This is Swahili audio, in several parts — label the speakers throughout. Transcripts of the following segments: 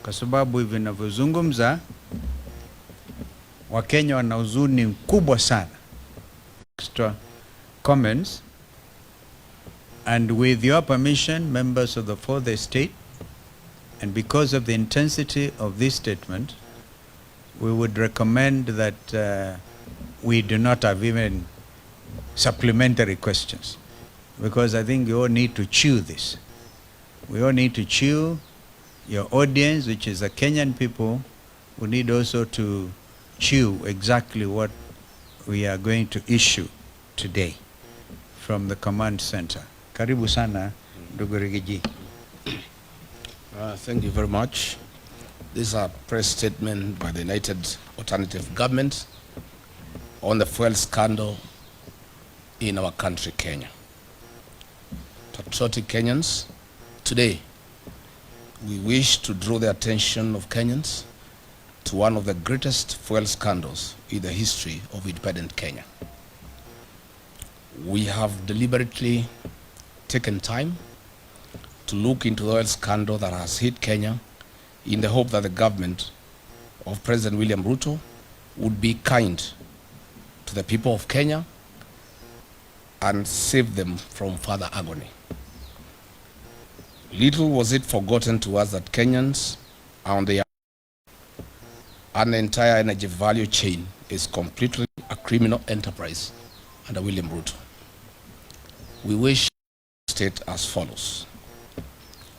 Speaker 1: kwa sababu hivi ninavyozungumza Wakenya wana huzuni mkubwa sana. Extra comments, and with your permission, members of the fourth estate, and because of the intensity of this statement, we would recommend that we do not have even supplementary questions, because I think you all need to chew this. We all need to chew. Your audience, which is the Kenyan people, we need also to chew exactly what we are going to issue today from the command center. Karibu sana, ndugu Rigathi.
Speaker 2: Thank you very much. This is a press statement by the United Alternative Government on the fuel scandal in our country, Kenya. Patriotic Kenyans, today we wish to draw the attention of Kenyans to one of the greatest fuel scandals in the history of independent Kenya. We have deliberately taken time to look into the oil scandal that has hit Kenya in the hope that the government of President William Ruto would be kind to the people of Kenya and save them from further agony. Little was it forgotten to us that Kenyans are on the and the entire energy value chain is completely a criminal enterprise under William Ruto. We wish to state as follows.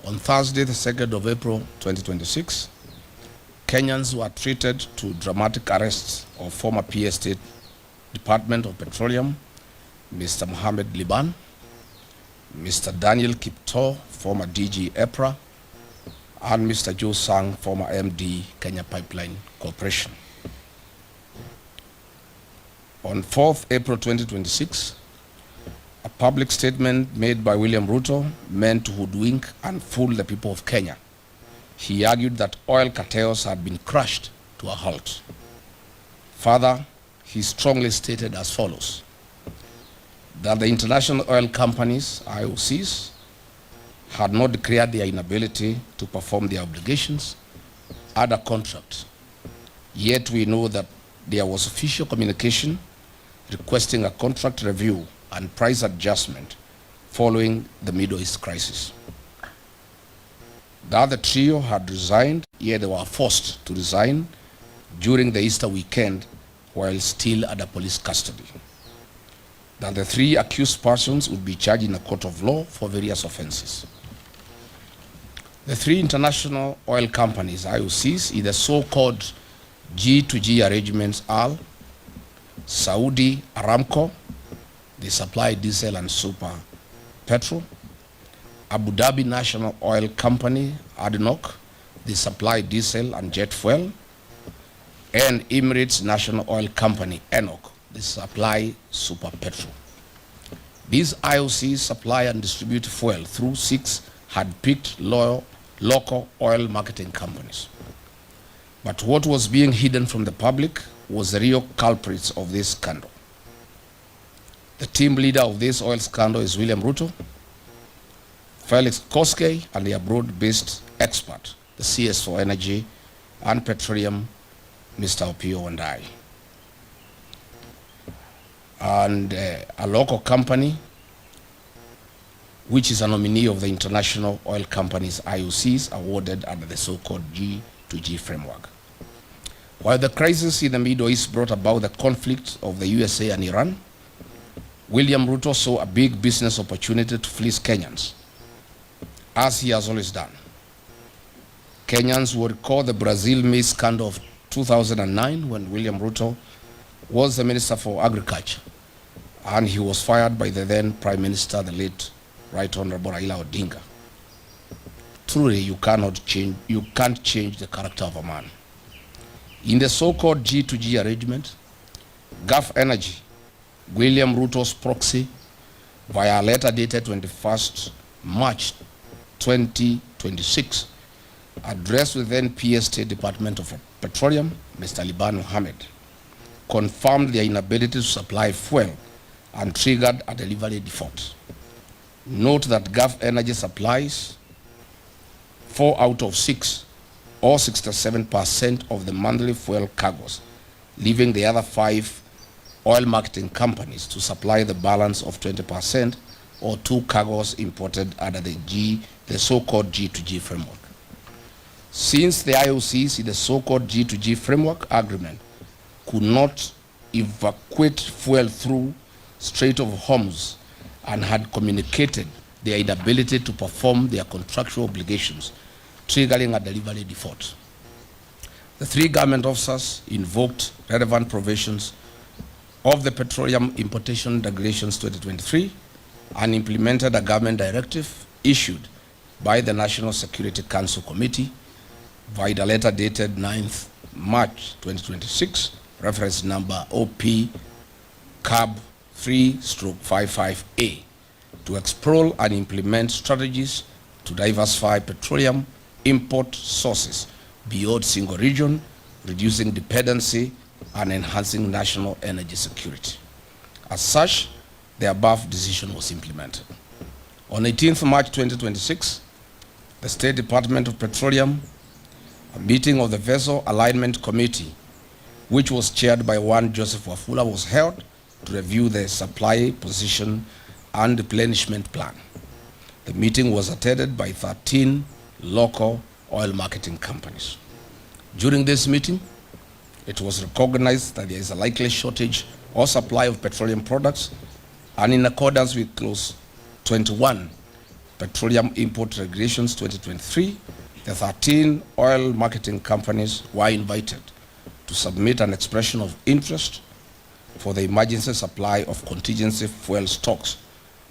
Speaker 2: On Thursday, the 2nd of April 2026, Kenyans were treated to dramatic arrests of former PA State Department of Petroleum, Mr. Mohammed Liban, Mr. Daniel Kipto, former DG EPRA, and Mr. Joe Sang, former MD, Kenya Pipeline Corporation. On 4th April 2026, a public statement made by William Ruto meant to hoodwink and fool the people of Kenya. He argued that oil cartels had been crushed to a halt. Further, he strongly stated as follows: that the international oil companies, IOCs, had not declared their inability to perform their obligations under contract. Yet we know that there was official communication requesting a contract review and price adjustment following the Middle East crisis. The other trio had resigned, yet they were forced to resign during the Easter weekend while still under police custody. That the three accused persons would be charged in a court of law for various offenses. The three international oil companies, IOCs, in the so-called G2G arrangements are Saudi Aramco, they supply diesel and super petrol; Abu Dhabi National Oil Company, ADNOC, they supply diesel and jet fuel; and Emirates National Oil Company, ENOC, they supply super petrol. These IOCs supply and distribute fuel through 6 hand-picked local oil marketing companies. But what was being hidden from the public was the real culprits of this scandal. The team leader of this oil scandal is William Ruto, Felix Koskei, and the abroad-based expert, the CS for Energy and Petroleum, Mr. Opio Wandai. And a local company, which is a nominee of the international oil companies, IOCs, awarded under the so-called G2G framework. While the crisis in the Middle East brought about the conflict of the USA and Iran, William Ruto saw a big business opportunity to fleece Kenyans, as he has always done. Kenyans will recall the Brazil maize scandal of 2009 when William Ruto was the Minister for Agriculture, and he was fired by the then Prime Minister, the late Right Honorable Raila Odinga. Truly, you can't change the character of a man. In the so-called G2G arrangement, Gulf Energy, William Ruto's proxy, via a letter dated 21st March 2026, addressed the then PA State Department of Petroleum, Mr. Liban Mohammed, confirmed their inability to supply fuel and triggered a delivery default. Note that Gulf Energy supplies 4 out of 6 or 67% of the monthly fuel cargoes, leaving the other 5 oil marketing companies to supply the balance of 20% or 2 cargoes imported under the so-called G2G framework. Since the IOCs in the so-called G2G framework agreement could not evacuate fuel through Strait of Hormuz and had communicated their inability to perform their contractual obligations, triggering a delivery default. The 3 government officers invoked relevant provisions of the Petroleum Importation Regulations 2023 and implemented a government directive issued by the National Security Council Committee via a letter dated 9th March 2026, reference number OP CAB 3/55A, to explore and implement strategies to diversify petroleum import sources beyond single region, reducing dependency and enhancing national energy security. As such, the above decision was implemented. On 18th March 2026, the State Department of Petroleum, a meeting of the Vessel Alignment Committee, which was chaired by one Joseph Wafula, was held to review the supply position and replenishment plan. The meeting was attended by 13 local oil marketing companies. During this meeting, it was recognized that there is a likely shortage or supply of petroleum products, and in accordance with Clause 21, Petroleum Import Regulations 2023, the 13 oil marketing companies were invited to submit an expression of interest for the emergency supply of contingency fuel stocks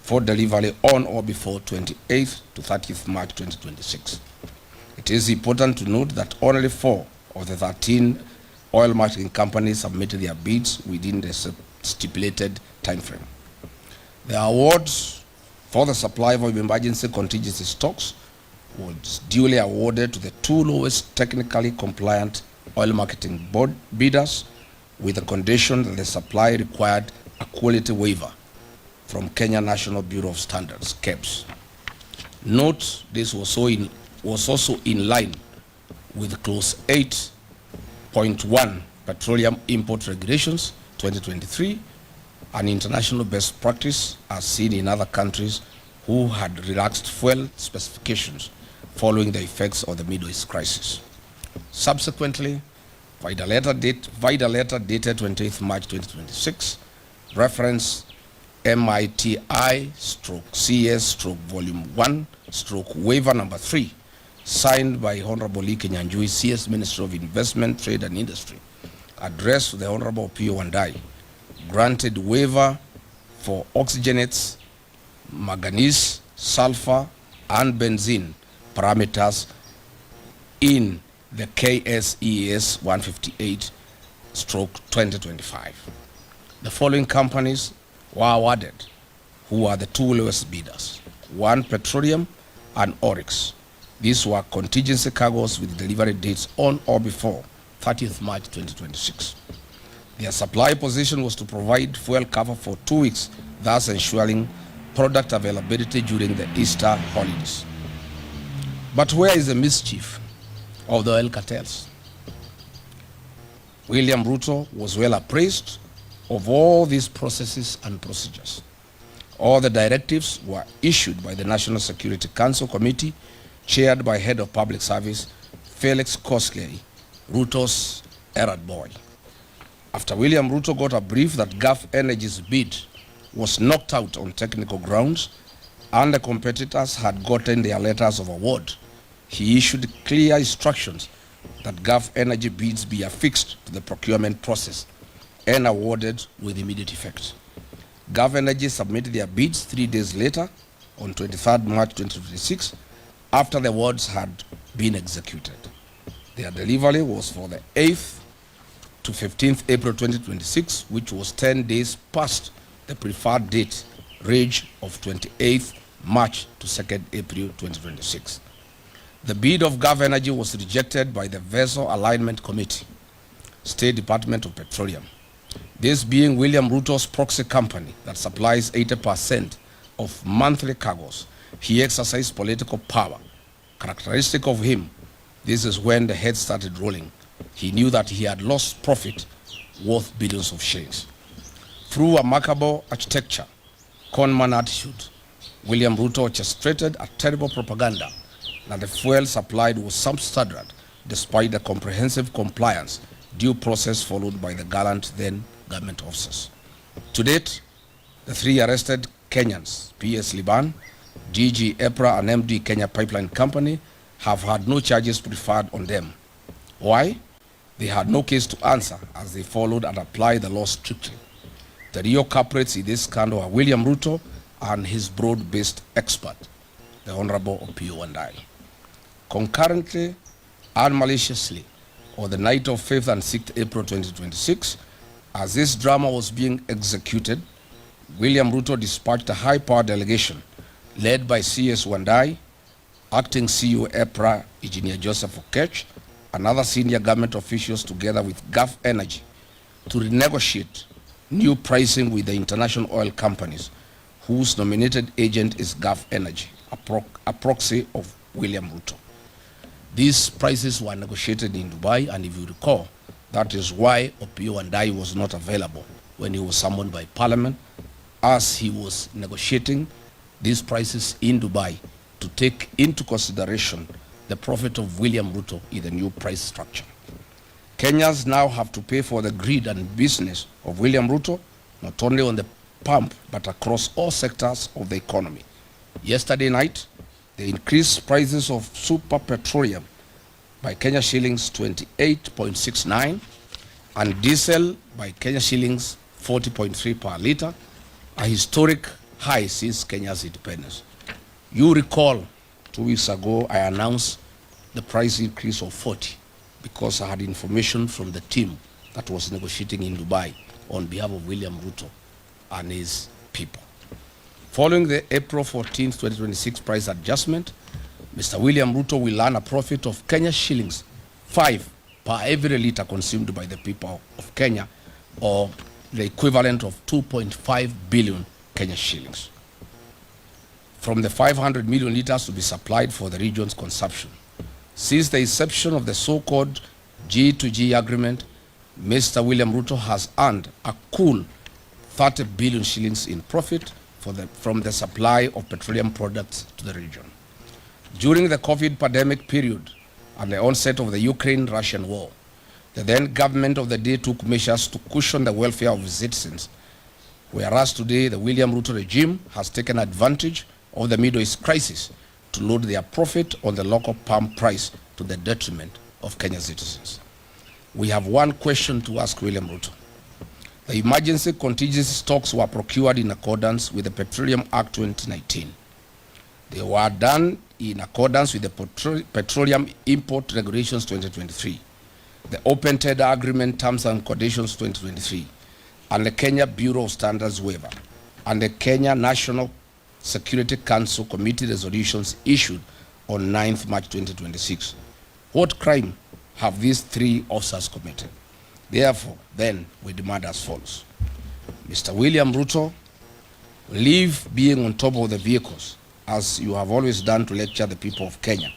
Speaker 2: for delivery on or before 28th to 30th March 2026. It is important to note that only 4 of the 13 oil marketing companies submitted their bids within the stipulated timeframe. The awards for the supply of emergency contingency stocks was duly awarded to the 2 lowest technically compliant oil marketing board bidders, with the condition that the supply required a quality waiver from Kenya National Bureau of Standards, KEBS. Note, this was also in line with Clause 8.1 Petroleum Import Regulations 2023, an international best practice as seen in other countries who had relaxed fuel specifications following the effects of the Middle East crisis. Subsequently, via letter dated 28th March 2026, reference MITI/CS/Volume 1/Waiver Number 3, signed by Honorable Lee Kenyanjui, CS Minister of Investment, Trade and Industry, addressed to the Honorable P.O. Wandai, granted waiver for oxygenates, manganese, sulfur, and benzene parameters in the KSES 158/2025. The following companies were awarded, who are the 2 lowest bidders: 1 Petroleum and Oryx. These were contingency cargoes with delivery dates on or before 30th March 2026. Their supply position was to provide fuel cover for 2 weeks, thus ensuring product availability during the Easter holidays. But where is the mischief of the oil cartels? William Ruto was well appraised of all these processes and procedures. All the directives were issued by the National Security Council Committee, chaired by Head of Public Service Felix Koskei, Ruto's errand boy. After William Ruto got a brief that Gulf Energy's bid was knocked out on technical grounds and the competitors had gotten their letters of award, he issued clear instructions that Gulf Energy bids be affixed to the procurement process and awarded with immediate effect. Gulf Energy submitted their bids 3 days later, on 23rd March 2026, after the awards had been executed. Their delivery was for the 8th to 15th April 2026, which was 10 days past the preferred date range of 28th March to 2nd April 2026. The bid of Gulf Energy was rejected by the Vessel Alignment Committee, State Department of Petroleum. This being William Ruto's proxy company that supplies 80% of monthly cargoes, he exercised political power, characteristic of him, This is when the head started rolling. He knew that he had lost profit worth billions of shillings. Through remarkable architecture, conman attitude, William Ruto orchestrated a terrible propaganda that the fuel supplied was substandard despite the comprehensive compliance due process followed by the gallant then government officers. To date, the three arrested Kenyans, PS Liban, DG EPRA and MD Kenya Pipeline Company, have had no charges preferred on them. Why? They had no case to answer as they followed and applied the law strictly. The real culprits in this scandal are William Ruto and his broad-based expert, the Honorable Opiyo Wandayi. Concurrently and maliciously, on the night of 5th and 6th April 2026, as this drama was being executed, William Ruto dispatched a high-power delegation led by CS Wandayi, Acting CEO EPRA, Engineer Joseph Okech, and other senior government officials together with Gulf Energy to renegotiate new pricing with the international oil companies whose nominated agent is Gulf Energy, a proxy of William Ruto. These prices were negotiated in Dubai, and if you recall, that is why Opiyo Wandayi was not available when he was summoned by Parliament, as he was negotiating these prices in Dubai to take into consideration the profit of William Ruto in the new price structure. Kenyans now have to pay for the greed and business of William Ruto, not only on the pump, but across all sectors of the economy. Yesterday night, they increased prices of super petroleum by Kenya shillings 28.69 and diesel by Kenya shillings 40.3 per litre, a historic high since Kenya's independence. You recall 2 weeks ago I announced the price increase of 40 because I had information from the team that was negotiating in Dubai on behalf of William Ruto and his people. Following the April 14, 2026 price adjustment, Mr. William Ruto will earn a profit of Kenya shillings 5 per every litre consumed by the people of Kenya, or the equivalent of 2.5 billion Kenya shillings, from the 500 million litres to be supplied for the region's consumption. Since the inception of the so-called G2G agreement, Mr. William Ruto has earned a cool 30 billion shillings in profit from the supply of petroleum products to the region. During the COVID pandemic period and the onset of the Ukraine-Russian war, the then government of the day took measures to cushion the welfare of its citizens, whereas today the William Ruto regime has taken advantage of the Middle East crisis to load their profit on the local palm price to the detriment of Kenyan citizens. We have one question to ask William Ruto. The emergency contingency stocks were procured in accordance with the Petroleum Act 2019. They were done in accordance with the Petroleum Import Regulations 2023, the Open Tender Agreement Terms and Conditions 2023, and the Kenya Bureau of Standards waiver, and the Kenya National Security Council Committee resolutions issued on 9th March 2026. What crime have these three officers committed? Therefore, then, we demand as follows. Mr. William Ruto, leave being on top of the vehicles, as you have always done to lecture the people of Kenya.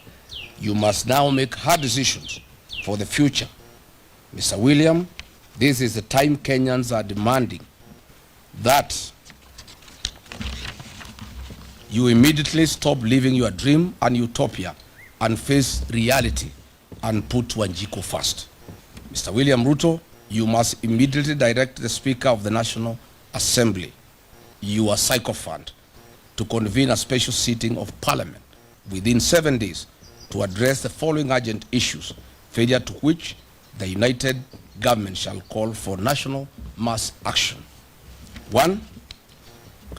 Speaker 2: You must now make hard decisions for the future. Mr. William, this is the time Kenyans are demanding that you immediately stop living your dream and utopia and face reality and put Wanjiko first. Mr. William Ruto, you must immediately direct the Speaker of the National Assembly, you are sycophant, to convene a special sitting of Parliament within 7 days to address the following urgent issues, failure to which the united government shall call for national mass action. 1,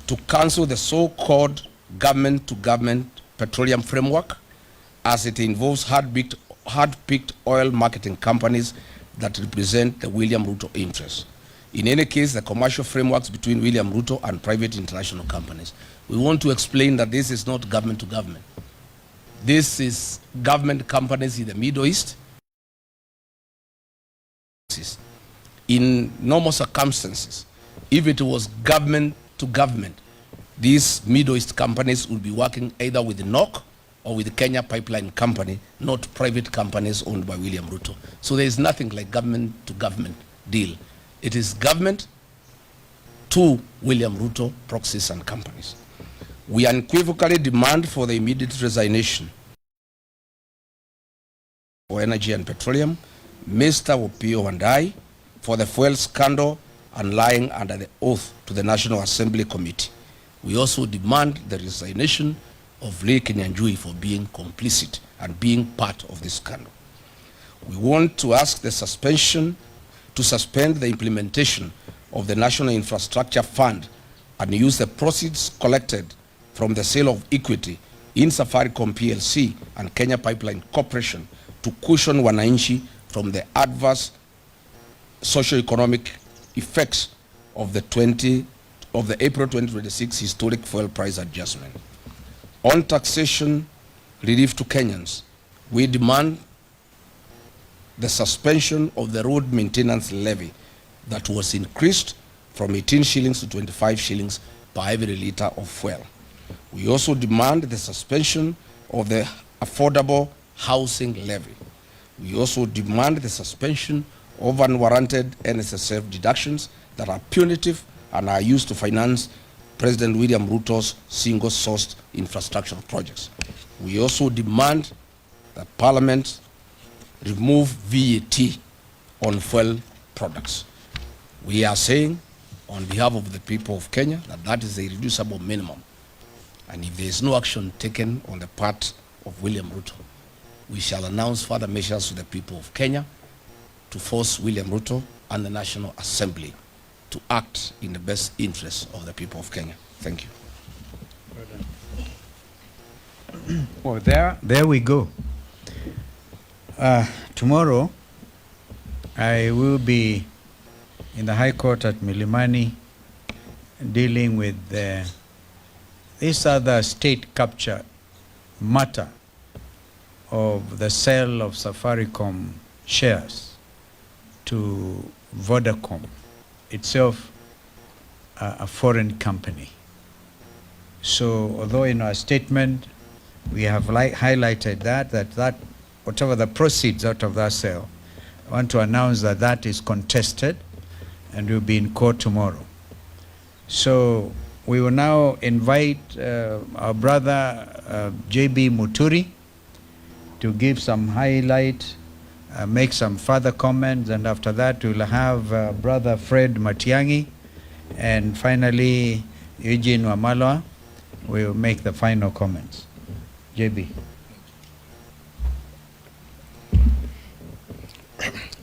Speaker 2: to cancel the so-called government-to-government petroleum framework, as it involves hard-picked oil marketing companies that represent the William Ruto interests. In any case, the commercial frameworks between William Ruto and private international companies. We want to explain that this is not government-to-government. This is government companies in the Middle East. In normal circumstances, if it was government-to-government, these Middle East companies would be working either with the NOC or with the Kenya Pipeline Company, not private companies owned by William Ruto. So there is nothing like government to government deal. It is government to William Ruto, proxies and companies. We unequivocally demand for the immediate resignation for Energy and Petroleum, Mr. Opiyo Wandayi, for the fuel scandal and lying under the oath to the National Assembly Committee. We also demand the resignation of Lee Kinyanjui for being complicit and being part of this scandal. We want to ask to suspend the implementation of the National Infrastructure Fund and use the proceeds collected from the sale of equity in Safaricom PLC and Kenya Pipeline Corporation to cushion wananchi from the adverse socio-economic effects of the April 2026 historic fuel price adjustment. On taxation relief to Kenyans, we demand the suspension of the road maintenance levy that was increased from 18 shillings to 25 shillings per every litre of fuel. We also demand the suspension of the affordable housing levy. We also demand the suspension of unwarranted NSSF deductions that are punitive and are used to finance President William Ruto's single-sourced infrastructure projects. We also demand that Parliament remove VAT on fuel products. We are saying on behalf of the people of Kenya that that is a reducible minimum. And if there is no action taken on the part of William Ruto, we shall announce further measures to the people of Kenya to force William Ruto and the National Assembly to act in the best interest of the people of Kenya. Thank you.
Speaker 1: Well, there we go. Tomorrow, I will be in the High Court at Milimani dealing with this other state capture matter of the sale of Safaricom shares to Vodacom, itself a foreign company. So although in our statement we have highlighted that whatever the proceeds out of that sale, I want to announce that that is contested and will be in court tomorrow. So we will now invite our brother JB Muturi to give some highlight, make some further comments, and after that we'll have brother Fred Matiang'i, and finally Eugene Wamalwa will make the final comments. JB.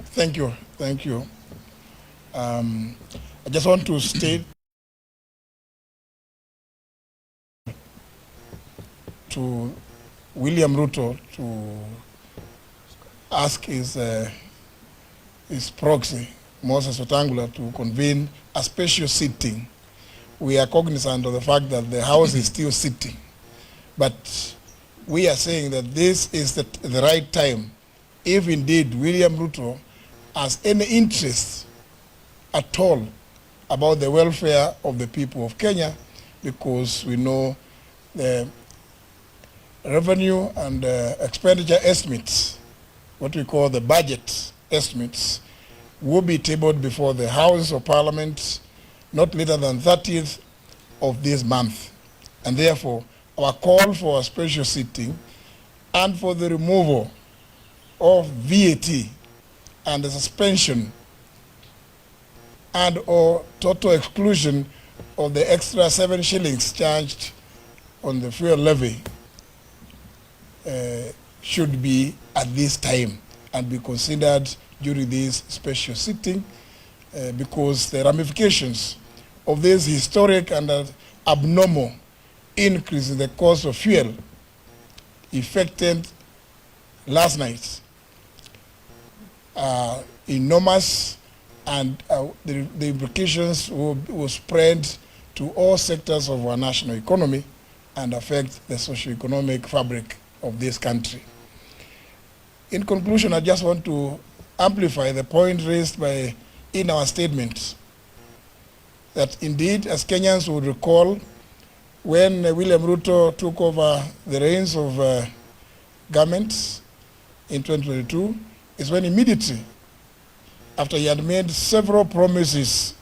Speaker 3: Thank you. I just want to state to William Ruto to ask his proxy, Moses Wetangula, to convene a special sitting. We are cognizant of the fact that the House is still sitting, but we are saying that this is the right time, if indeed William Ruto has any interest at all about the welfare of the people of Kenya, because we know the revenue and expenditure estimates, what we call the budget estimates, will be tabled before the House of Parliament not later than 30th of this month. And therefore, our call for a special sitting and for the removal of VAT and the suspension and or total exclusion of the extra 7 shillings charged on the fuel levy should be at this time and be considered during this special sitting because the ramifications of this historic and abnormal increase in the cost of fuel effected last night are enormous, and the implications will spread to all sectors of our national economy and affect the socio-economic fabric of this country. In conclusion, I just want to amplify the point raised in our statement that indeed, as Kenyans would recall, when William Ruto took over the reins of government in 2022 is when immediately after he had made several promises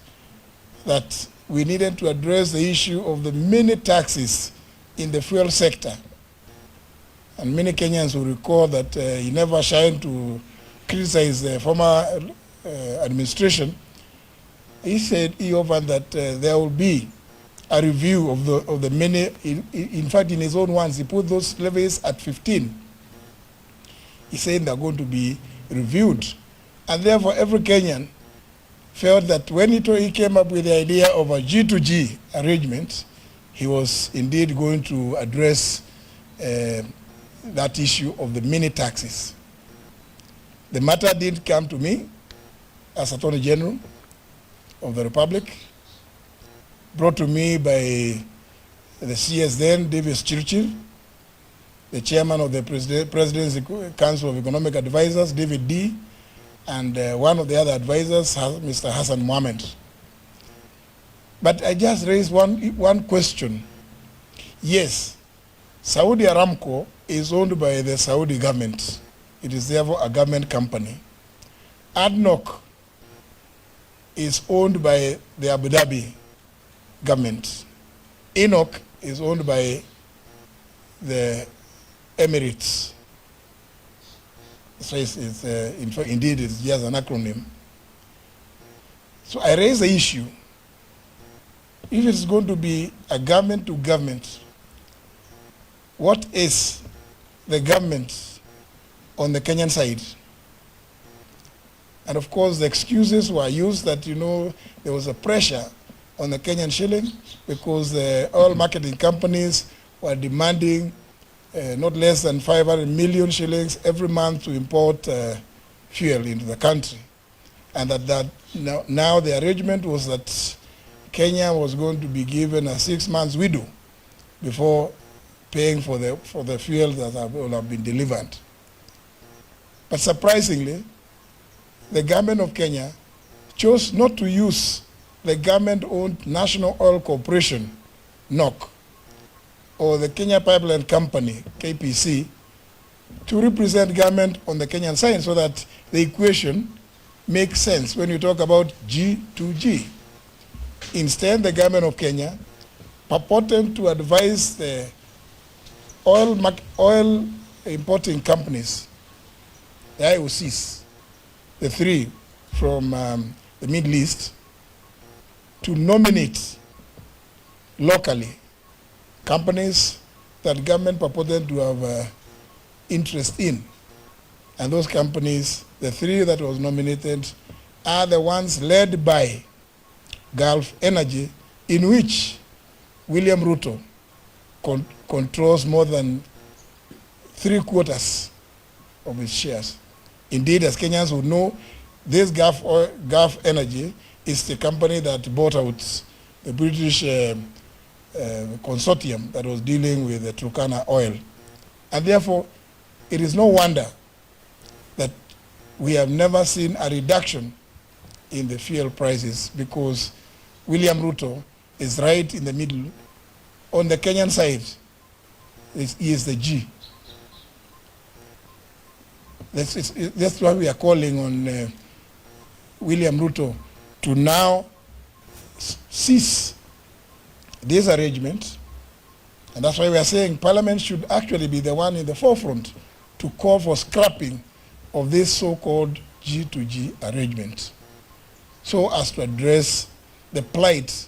Speaker 3: that we needed to address the issue of the many taxes in the fuel sector. And many Kenyans will recall that he never shied to criticize the former administration. He said he offered that there will be a review of the many. In fact, in his own words, he put those levies at 15. He said they're going to be reviewed. And therefore, every Kenyan felt that when he came up with the idea of a G2G arrangement, he was indeed going to address that issue of the mini taxes. The matter did come to me as Attorney General of the Republic, brought to me by the CS then, Davis Churchill, the chairman of the President's Council of Economic Advisors, David D., and one of the other advisors, Mr. Hassan Mohammed. But I just raised one question. Yes, Saudi Aramco is owned by the Saudi government. It is therefore a government company. ADNOC is owned by the Abu Dhabi government. ENOC is owned by the Emirates. So indeed, it's just an acronym. So I raise the issue. If it's going to be a government to government, what is the government on the Kenyan side? And of course, the excuses were used that, there was a pressure on the Kenyan shilling because the oil marketing companies were demanding not less than 500 million shillings every month to import fuel into the country. And that now the arrangement was that Kenya was going to be given a 6 months window before paying for the fuel that will have been delivered. But surprisingly, the government of Kenya chose not to use the government-owned National Oil Corporation, NOC, or the Kenya Pipeline Company, KPC, to represent government on the Kenyan side so that the equation makes sense when you talk about G2G. Instead, the government of Kenya purported to advise the oil importing companies, the IOCs, the three from the Middle East, to nominate locally companies that government purported to have interest in. And those companies, the three that was nominated, are the ones led by Gulf Energy, in which William Ruto controls more than 3/4 of his shares. Indeed, as Kenyans would know, this Gulf Energy is the company that bought out the British consortium that was dealing with the Turkana oil. And therefore, it is no wonder that we have never seen a reduction in the fuel prices, because William Ruto is right in the middle. On the Kenyan side, he is the G. That's why we are calling on William Ruto to now cease this arrangement. And that's why we are saying Parliament should actually be the one in the forefront to call for scrapping of this so-called G2G arrangement, so as to address the plight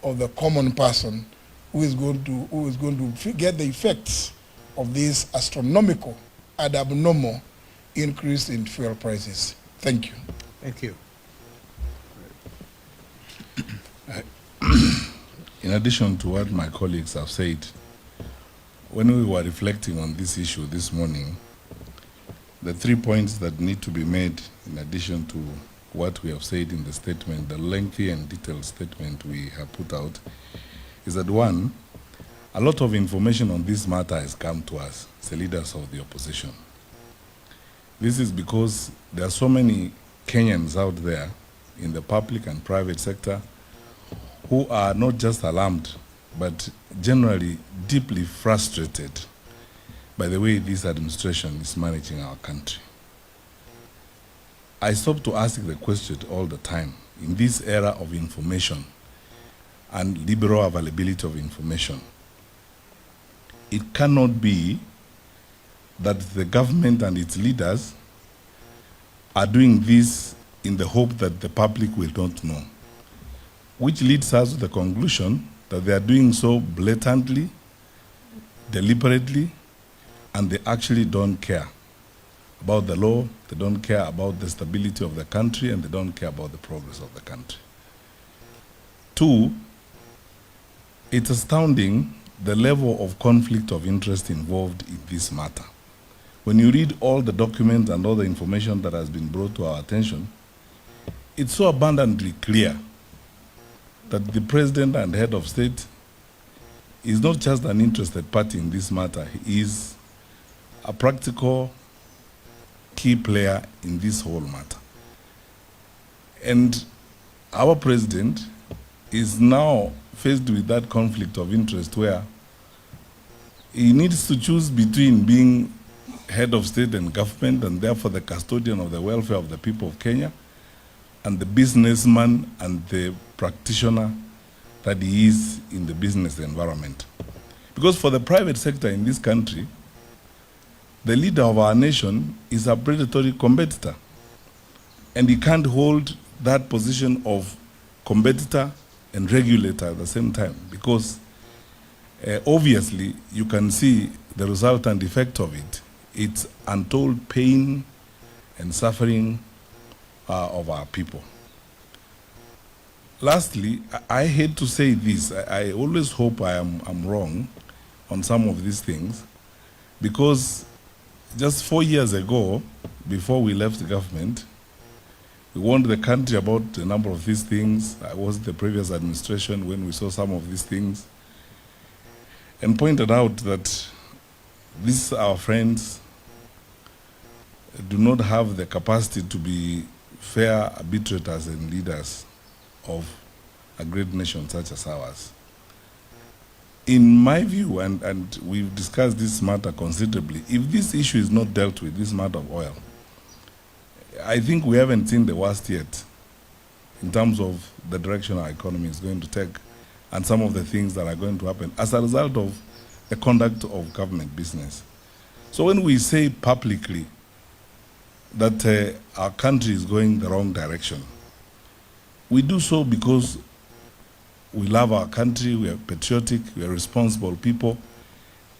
Speaker 3: of the common person who is going to get the effects of this astronomical and abnormal increase in fuel prices. Thank you.
Speaker 1: Thank you.
Speaker 4: In addition to what my colleagues have said, when we were reflecting on this issue this morning, the 3 points that need to be made in addition to what we have said in the statement, the lengthy and detailed statement we have put out, is that one, a lot of information on this matter has come to us, the leaders of the opposition. This is because there are so many Kenyans out there in the public and private sector who are not just alarmed, but generally deeply frustrated by the way this administration is managing our country. I stop to ask the question all the time. In this era of information and liberal availability of information, it cannot be that the government and its leaders are doing this in the hope that the public will not know, which leads us to the conclusion that they are doing so blatantly, deliberately, and they actually don't care about the law, they don't care about the stability of the country, and they don't care about the progress of the country. Two, it's astounding the level of conflict of interest involved in this matter. When you read all the documents and all the information that has been brought to our attention, it's so abundantly clear that the president and head of state is not just an interested party in this matter, he is a practical key player in this whole matter. And our president is now faced with that conflict of interest where he needs to choose between being head of state and government and therefore the custodian of the welfare of the people of Kenya and the businessman and the practitioner that he is in the business environment. Because for the private sector in this country, the leader of our nation is a predatory competitor, and he can't hold that position of competitor and regulator at the same time, because obviously you can see the resultant effect of it. It's untold pain and suffering of our people. Lastly, I hate to say this, I always hope I'm wrong on some of these things, because just 4 years ago, before we left the government, we warned the country about a number of these things. I was in the previous administration when we saw some of these things, and pointed out that these our friends do not have the capacity to be fair arbitrators and leaders of a great nation such as ours. In my view, and we've discussed this matter considerably, if this issue is not dealt with, this matter of oil, I think we haven't seen the worst yet in terms of the direction our economy is going to take and some of the things that are going to happen as a result of the conduct of government business. So when we say publicly that our country is going the wrong direction, we do so because we love our country, we are patriotic, we are responsible people,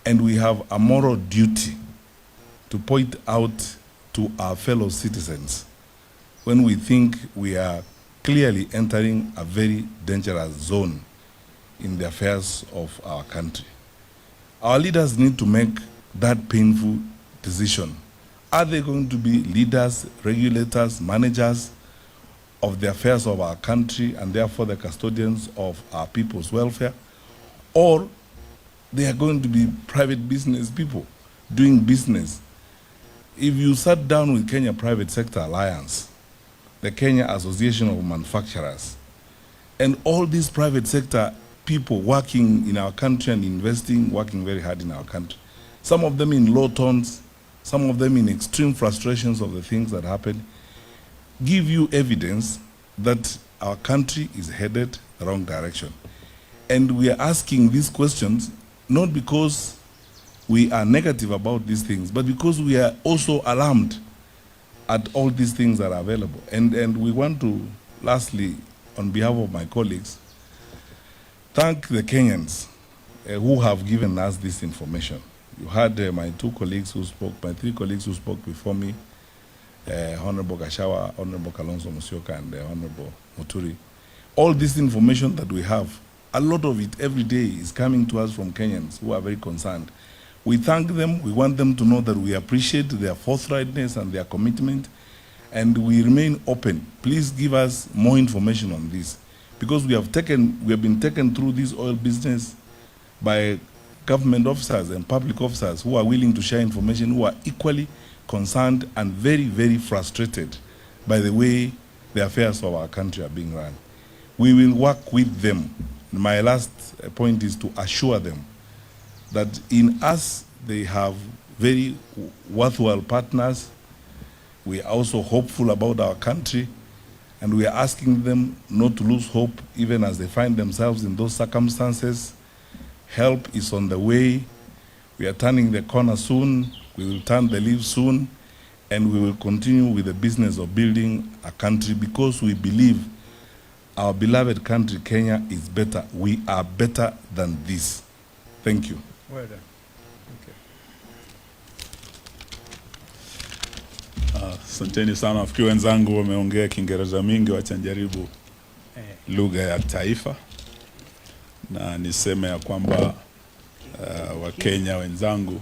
Speaker 4: and we have a moral duty to point out to our fellow citizens when we think we are clearly entering a very dangerous zone in the affairs of our country. Our leaders need to make that painful decision. Are they going to be leaders, regulators, managers of the affairs of our country and therefore the custodians of our people's welfare? Or they are going to be private business people doing business? If you sat down with Kenya Private Sector Alliance, the Kenya Association of Manufacturers, and all these private sector people working in our country and investing, working very hard in our country, some of them in low tones, some of them in extreme frustrations of the things that happen, give you evidence that our country is headed the wrong direction. And we are asking these questions not because we are negative about these things, but because we are also alarmed at all these things that are available. And we want to, lastly, on behalf of my colleagues, thank the Kenyans who have given us this information. You had my three colleagues who spoke before me, Honorable Gachagua, Honorable Kalonzo Musyoka, and Honorable Muturi. All this information that we have, a lot of it every day is coming to us from Kenyans who are very concerned. We thank them. We want them to know that we appreciate their forthrightness and their commitment, and we remain open. Please give us more information on this, because we have been taken through this oil business by government officers and public officers who are willing to share information, who are equally concerned and very, very frustrated by the way the affairs of our country are being run. We will work with them. My last point is to assure them that in us they have very worthwhile partners. We are also hopeful about our country, and we are asking them not to lose hope even as they find themselves in those circumstances. Help is on the way. We are turning the corner soon. We will turn the leaf soon, and we will continue with the business of building a country because we believe our beloved country, Kenya, is better. We are better than this. Thank you.
Speaker 1: Well done.
Speaker 5: Asanteni sana. Nafikiri wenzangu wameongea Kiingereza mingi, wacha njaribu lugha ya taifa. Na niseme ya kwamba Wakenya wenzangu,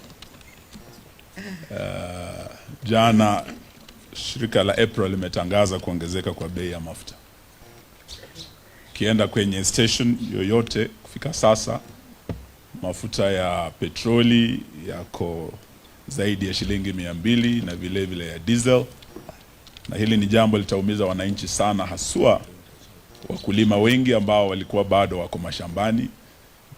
Speaker 5: jana shirika la April limetangaza kuongezeka kwa bei ya mafuta. Kienda kwenye station yoyote kufika sasa, mafuta ya petroli yako zaidi ya shilingi 200 na vile vile ya diesel, na hili ni jambo litaumiza wananchi sana, haswa wakulima wengi ambao walikuwa bado wako mashambani.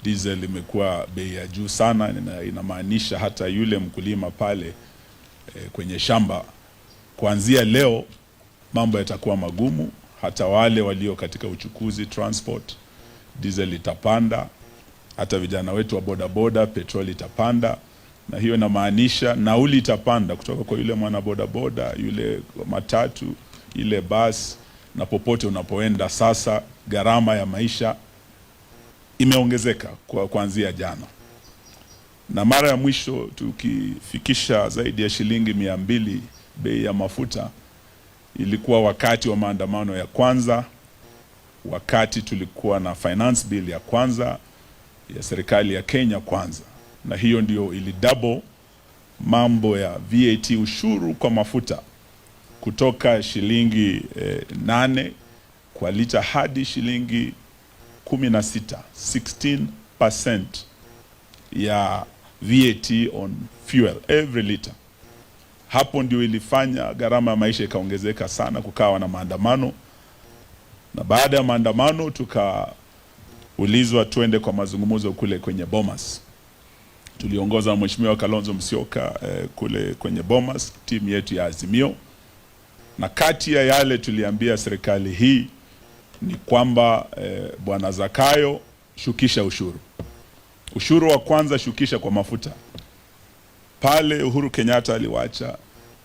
Speaker 5: Diesel imekuwa bei ya juu sana, inamaanisha hata yule mkulima pale kwenye shamba, kuanzia leo mambo yatakuwa magumu. Hata wale walio katika uchukuzi, transport, diesel itapanda. Hata vijana wetu wa bodaboda, petroli itapanda. Na hiyo inamaanisha nauli itapanda kutoka kwa yule mwana bodaboda, yule matatu, ile bus, na popote unapoenda. Sasa gharama ya maisha imeongezeka kuanzia jana. Na mara ya mwisho tukifikisha zaidi ya shilingi 200 bei ya mafuta ilikuwa wakati wa maandamano ya kwanza, wakati tulikuwa na finance bill ya kwanza ya serikali ya Kenya kwanza. Na hiyo ndio ili double mambo ya VAT, ushuru kwa mafuta, kutoka shilingi 8 kwa lita hadi shilingi 16, 16% ya VAT on fuel every liter. Hapo ndio ilifanya gharama ya maisha ikaongezeka sana, kukawa na maandamano. Na baada ya maandamano tukaulizwa twende kwa mazungumzo kule kwenye Bomas. Tuliongoza Mheshimiwa Kalonzo Musyoka kule kwenye Bomas, timu yetu ya Azimio. Na kati ya yale tuliambia serikali hii ni kwamba Bwana Zakayo, shukisha ushuru. Ushuru wa kwanza shukisha kwa mafuta. Pale Uhuru Kenyatta aliwacha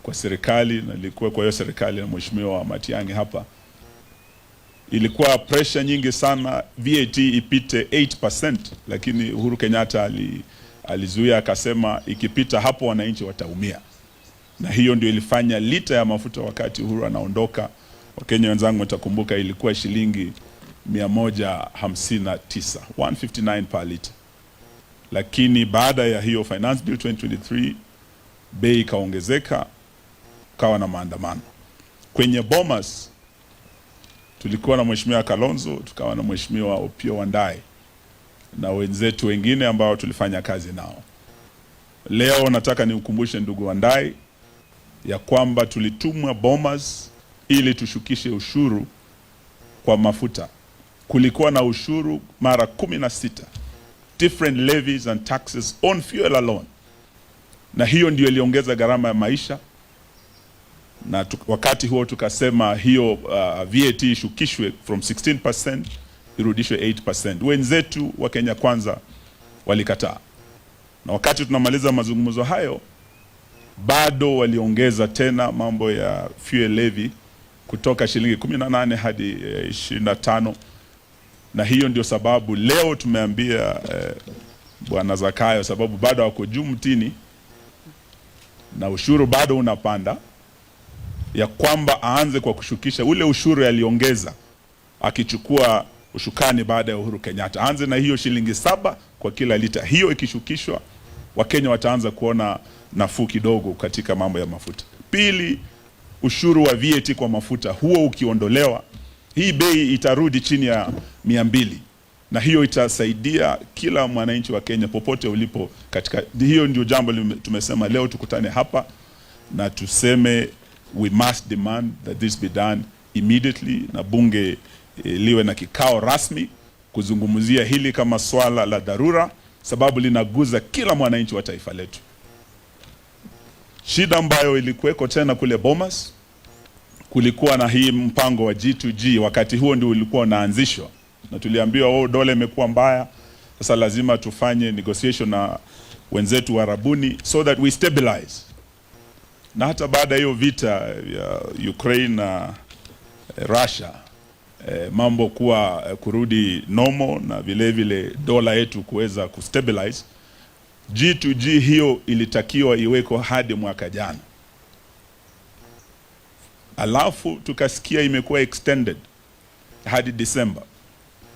Speaker 5: kwa serikali, na ilikuwa kwa hiyo serikali na Mheshimiwa Matiang'i hapa, ilikuwa pressure nyingi sana VAT ipite 8%, lakini Uhuru Kenyatta alizuia, akasema ikipita hapo wananchi wataumia. Na hiyo ndio ilifanya lita ya mafuta wakati Uhuru anaondoka, Wakenya wenzangu mtakumbuka, ilikuwa shilingi 159, 159 per liter. Lakini baada ya hiyo finance bill 2023 bei ikaongezeka, kawa na maandamano. Kwenye Bomas tulikuwa na Mheshimiwa Kalonzo, tukawa na Mheshimiwa Opiyo Wandayi na wenzetu wengine ambao tulifanya kazi nao. Leo nataka niukumbushe ndugu Wandayi ya kwamba tulitumwa Bomas ili tushukishe ushuru kwa mafuta. Kulikuwa na ushuru mara 16, different levies and taxes on fuel alone. Na hiyo ndio iliongeza gharama ya maisha. Na wakati huo tukasema hiyo VAT ishukishwe from 16% irudishwe 8%. Wenzetu wa Kenya Kwanza walikataa. Na wakati tunamaliza mazungumzo hayo, bado waliongeza tena mambo ya fuel levy kutoka shilingi 18 hadi 25. Na hiyo ndio sababu leo tumeambia Bwana Zakayo, sababu bado wako juu mtini na ushuru bado unapanda, ya kwamba aanze kwa kushukisha ule ushuru aliongeza akichukua ushukani baada ya Uhuru Kenyatta. Aanze na hiyo shilingi 7 kwa kila lita. Hiyo ikishukishwa, Wakenya wataanza kuona nafuu kidogo katika mambo ya mafuta. Pili, ushuru wa VAT kwa mafuta, huo ukiondolewa, hii bei itarudi chini ya 200. Na hiyo itasaidia kila mwananchi wa Kenya popote ulipo katika. Hiyo ndio jambo tumesema leo tukutane hapa na tuseme we must demand that this be done immediately, na bunge liwe na kikao rasmi kuzungumzia hili kama swala la dharura, sababu linaguza kila mwananchi wa taifa letu. Shida ambayo ilikuweko tena kule Bomas, kulikuwa na hii mpango wa G2G, wakati huo ndio ulikuwa unaanzishwa. Na tuliambiwa dola imekuwa mbaya, sasa lazima tufanye negotiation na wenzetu Warabuni so that we stabilize. Na hata baada hiyo vita ya Ukraine na Russia, mambo kuwa kurudi normal na vile vile dola yetu kuweza kustabilize, G2G hiyo ilitakiwa iweko hadi mwaka jana. Alafu tukasikia imekuwa extended hadi December.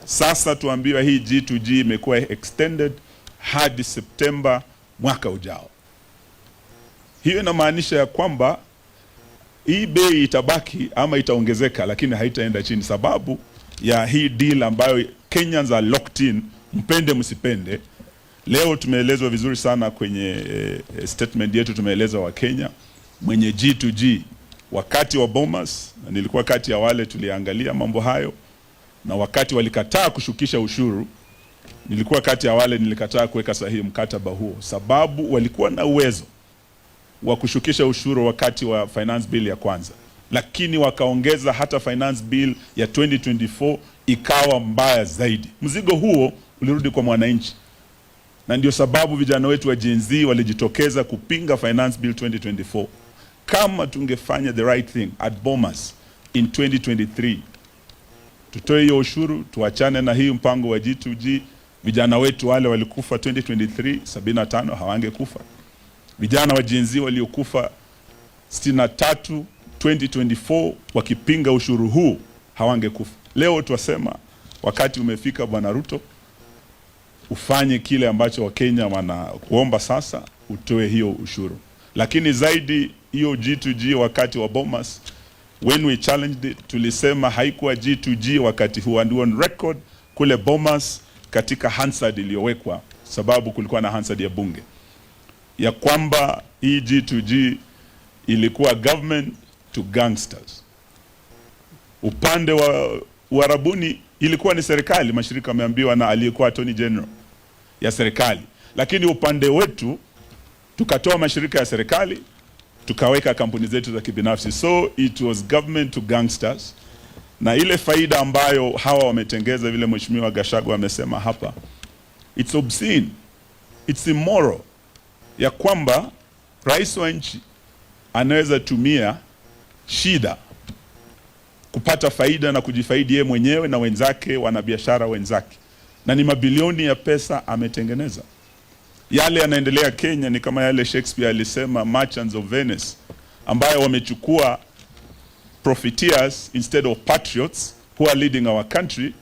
Speaker 5: Sasa tuambiwa hii G2G imekuwa extended hadi September mwaka ujao. Hiyo inamaanisha ya kwamba hii bei itabaki ama itaongezeka, lakini haitaenda chini, sababu ya hii deal ambayo Kenyans are locked in, mpende msipende. Leo tumeelezwa vizuri sana kwenye statement yetu, tumeeleza wa Kenya mwenye G2G wakati wa Bomas, na nilikuwa kati ya wale tuliangalia mambo hayo, na wakati walikataa kushukisha ushuru, nilikuwa kati ya wale nilikataa kuweka sahihi mkataba huo, sababu walikuwa na uwezo wa kushukisha ushuru wakati wa finance bill ya kwanza, lakini wakaongeza hata finance bill ya 2024 ikawa mbaya zaidi. Mzigo huo ulirudi kwa mwananchi, na ndio sababu vijana wetu wa Gen Z walijitokeza kupinga finance bill 2024. Kama tungefanya the right thing at Bomas in 2023, tutoe hiyo ushuru, tuachane na hii mpango wa G2G, vijana wetu wale walikufa 2023 75 hawangekufa. Vijana wa Gen Z waliokufa 63 2024 wakipinga ushuru huu hawangekufa. Leo tuwasema wakati umefika, Bwana Ruto, ufanye kile ambacho Wakenya wanakuomba sasa, utoe hiyo ushuru. Lakini zaidi hiyo G2G wakati wa Bomas, when we challenged it, tulisema haikuwa G2G wakati huo, and on record kule Bomas katika Hansard iliyowekwa, sababu kulikuwa na Hansard ya bunge, ya kwamba hii G2G ilikuwa government to gangsters. Upande wa Uarabuni ilikuwa ni serikali, mashirika yameambiwa na aliyekuwa Attorney General ya serikali, lakini upande wetu tukatoa mashirika ya serikali tukaweka kampuni zetu za kibinafsi, so it was government to gangsters. Na ile faida ambayo hawa wametengeza, vile Mheshimiwa Gachagua amesema hapa, it's obscene, it's immoral, ya kwamba rais wa nchi anaweza tumia shida kupata faida na kujifaidi yeye mwenyewe na wenzake, wanabiashara wenzake, na ni mabilioni ya pesa ametengeneza. Yale yanaendelea Kenya ni kama yale Shakespeare alisema, merchants of Venice, ambayo wamechukua profiteers instead of patriots who are leading our country.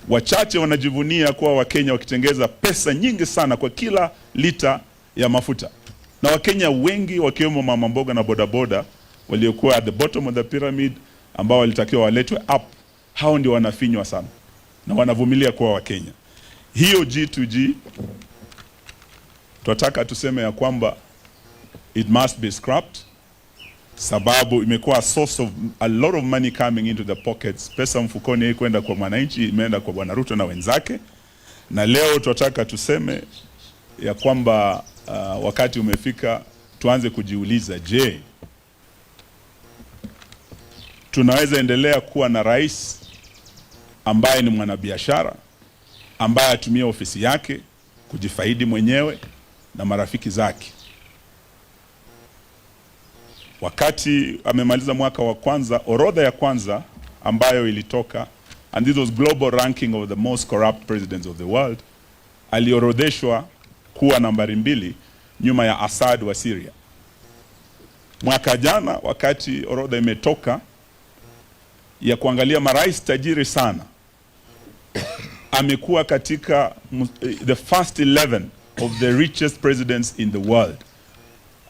Speaker 5: Wachache wanajivunia kuwa Wakenya wakitengeza pesa nyingi sana kwa kila lita ya mafuta, na Wakenya wengi wakiwemo mama mboga na bodaboda waliokuwa at the bottom of the pyramid, ambao walitakiwa waletwe up, hao ndio wanafinywa sana na wanavumilia kuwa Wakenya. Hiyo G2G tunataka tuseme ya kwamba it must be scrapped, sababu imekuwa a source of a lot of money coming into the pockets. Pesa mfukoni hii kwenda kwa mwananchi imeenda kwa Bwana Ruto na wenzake. Na leo tunataka tuseme ya kwamba wakati umefika tuanze kujiuliza, je, tunaweza endelea kuwa na rais ambaye ni mwanabiashara, ambaye atumia ofisi yake kujifaidi mwenyewe na marafiki zake? Wakati amemaliza mwaka wa kwanza, orodha ya kwanza ambayo ilitoka, and this was global ranking of the most corrupt presidents of the world, aliorodheshwa kuwa nambari 2 nyuma ya Assad wa Syria. Mwaka jana wakati orodha imetoka ya kuangalia marais tajiri sana, amekuwa katika the first 11 of the richest presidents in the world,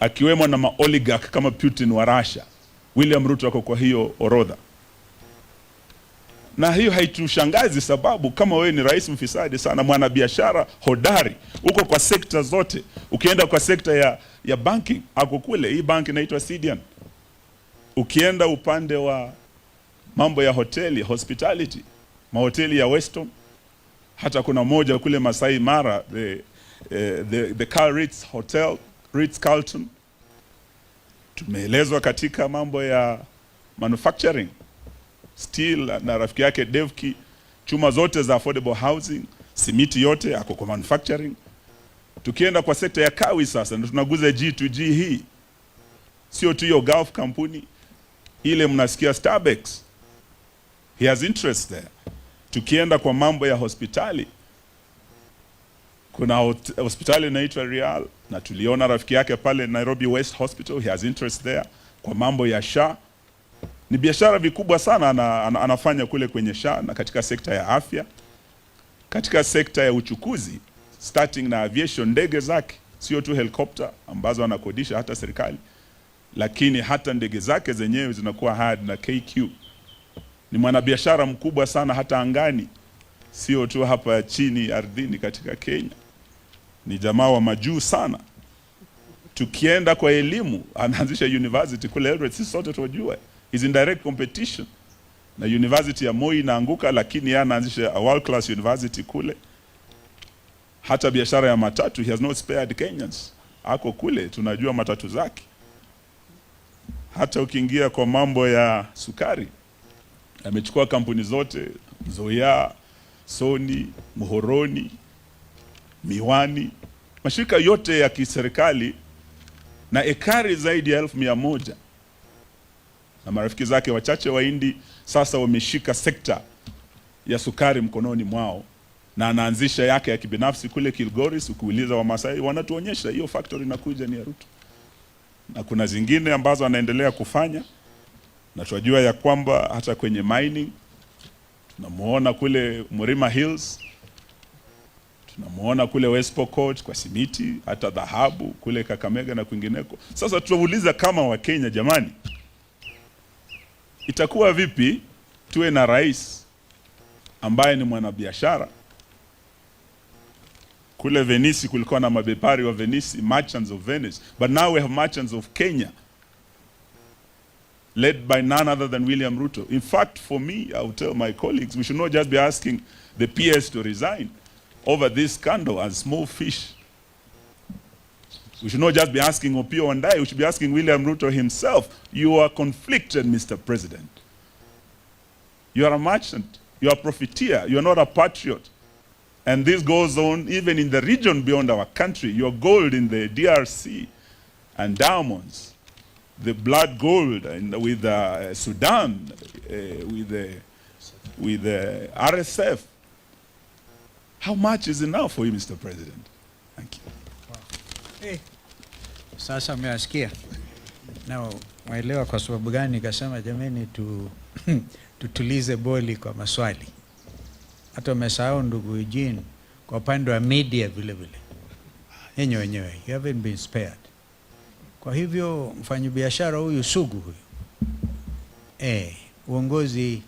Speaker 5: akiwemo na maoligarch kama Putin wa Russia. William Ruto ako kwa hiyo orodha. Na hiyo haitushangazi, sababu kama wewe ni rais mfisadi sana, mwanabiashara hodari, uko kwa sekta zote. Ukienda kwa sekta ya banking, ako kule, hii bank inaitwa Sidian. Ukienda upande wa mambo ya hoteli, hospitality, mahoteli ya Weston, hata kuna moja kule Masai Mara, the Carl Ritz Hotel, Ritz Carlton, Tumeelezwa katika mambo ya manufacturing, steel na rafiki yake Devki, chuma zote za affordable housing, simiti yote yako kwa manufacturing. Tukienda kwa sekta ya kawi sasa, ndio tunaguza G2G hii. Sio tu hiyo Gulf kampuni ile mnasikia Starbucks, he has interest there. Tukienda kwa mambo ya hospitali, kuna hospitali inaitwa Real na tuliona rafiki yake pale Nairobi West Hospital, he has interest there. Kwa mambo ya SHA, ni biashara vikubwa sana anafanya kule kwenye SHA, na katika sekta ya afya, katika sekta ya uchukuzi, starting na aviation, ndege zake sio tu helicopter ambazo anakodisha hata serikali, lakini hata ndege zake zenyewe zinakuwa hard na KQ. Ni mwanabiashara mkubwa sana hata angani, sio tu hapa chini ardhini katika Kenya. Ni jamaa wa majuu sana. Tukienda kwa elimu, anaanzisha university kule Eldoret, sisi sote tunajua. Is in direct competition na university ya Moi inaanguka, lakini yeye anaanzisha a world class university kule. Hata biashara ya matatu, he has not spared Kenyans. Ako kule, tunajua matatu zake. Hata ukiingia kwa mambo ya sukari, amechukua kampuni zote, Zoya, Sony, Muhoroni, Miwani, mashirika yote ya kiserikali, na ekari zaidi ya 1,100. Na marafiki zake wachache wa Hindi sasa wameshika sekta ya sukari mkononi mwao, na anaanzisha yake ya kibinafsi kule Kilgoris. Ukiuliza Wamasai wanatuonyesha hiyo factory inakuja ni ya Ruto, na kuna zingine ambazo anaendelea kufanya. Na tunajua ya kwamba hata kwenye mining tunamuona kule Murima Hills, tunamuona kule West Pokot kwa simiti, hata dhahabu kule Kakamega na kwingineko. Sasa tunauliza kama Wakenya, jamani, itakuwa vipi tuwe na rais ambaye ni mwanabiashara? Kule Venice kulikuwa na mabepari wa Venice, merchants of Venice, but now we have merchants of Kenya, led by none other than William Ruto. In fact, for me, I will tell my colleagues, we should not just be asking the PS to resign over this scandal as small fish. We should not just be asking Opiyo Wandayi, we should be asking William Ruto himself. You are conflicted, Mr. President. You are a merchant, you are a profiteer, you are not a patriot. And this goes on even in the region beyond our country. Your gold in the DRC and diamonds, the blood gold with Sudan, with the RSF. How much is enough for you, Mr. President? Thank you.
Speaker 1: Hey, sasa mmeasikia na waelewa kwa sababu gani nikasema jameni tutulize boli kwa maswali. Hata umesahau ndugu Eugene kwa upande wa media vile vile. Wenyewe you haven't been spared. Kwa hivyo mfanyabiashara huyu sugu huyu, uongozi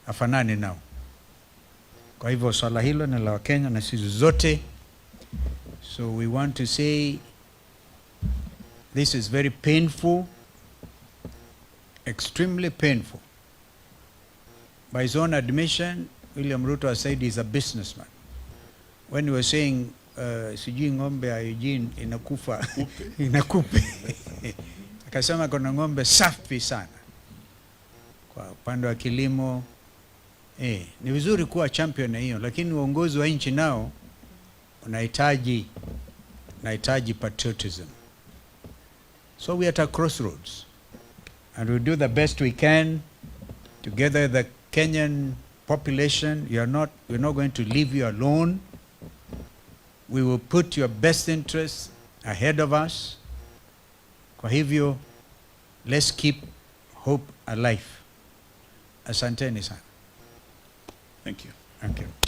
Speaker 1: afanane nao. Kwa hivyo swala hilo ni la Wakenya na sisi zote. So we want to say this is very painful, extremely painful. By his own admission, William Ruto has said he's a businessman. When he was saying sijui ng'ombe ya Eugene inakufa inakupe, akasema kuna ng'ombe safi sana kwa upande wa kilimo. Ni vizuri kuwa champion na hiyo, lakini uongozi wa nchi nao unahitaji patriotism. So we are at a crossroads, and we'll do the best we can together with the Kenyan population. We're not going to leave you alone. We will put your best interests ahead of us. Kwa hivyo, let's keep hope alive. Asanteni sana.
Speaker 5: Thank you.
Speaker 1: Thank you.